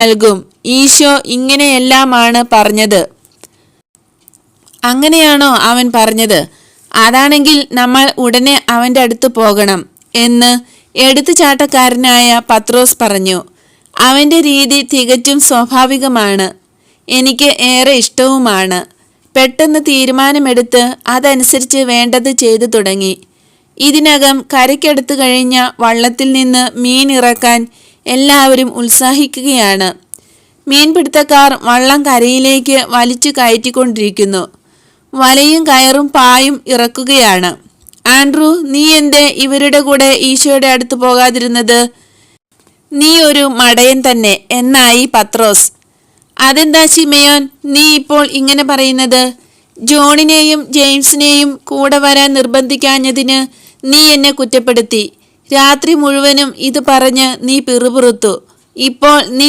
നൽകും. ഈശോ ഇങ്ങനെയെല്ലാമാണ് പറഞ്ഞത്. അങ്ങനെയാണോ അവൻ പറഞ്ഞത്? അതാണെങ്കിൽ നമ്മൾ ഉടനെ അവൻ്റെ അടുത്ത് പോകണം എന്ന് എടുത്തുചാട്ടക്കാരനായ പത്രോസ് പറഞ്ഞു. അവൻ്റെ രീതി തികച്ചും സ്വാഭാവികമാണ്, എനിക്ക് ഏറെ ഇഷ്ടവുമാണ്. പെട്ടെന്ന് തീരുമാനമെടുത്ത് അതനുസരിച്ച് വേണ്ടത് ചെയ്തു തുടങ്ങി. ഇതിനകം കരയ്ക്കടുത്ത് കഴിഞ്ഞ വള്ളത്തിൽ നിന്ന് മീൻ ഇറക്കാൻ എല്ലാവരും ഉത്സാഹിക്കുകയാണ്. മീൻപിടുത്തക്കാർ വള്ളം കരയിലേക്ക് വലിച്ചു കയറ്റിക്കൊണ്ടിരിക്കുന്നു. വലയും കയറും പായും ഇറക്കുകയാണ്. ആൻഡ്രൂ, നീ എന്തേ ഇവരുടെ കൂടെ ഈശോയുടെ അടുത്ത് പോകാതിരുന്നത്? നീ ഒരു മടയൻ തന്നെ എന്നായി പത്രോസ്. അതെന്താ ശിമയോൻ നീ ഇപ്പോൾ ഇങ്ങനെ പറയുന്നത്? ജോണിനെയും ജെയിംസിനെയും കൂടെ വരാൻ നിർബന്ധിക്കാഞ്ഞതിന് നീ എന്നെ കുറ്റപ്പെടുത്തി. രാത്രി മുഴുവനും ഇത് പറഞ്ഞ് നീ പിറുപിറുത്തു. ഇപ്പോൾ നീ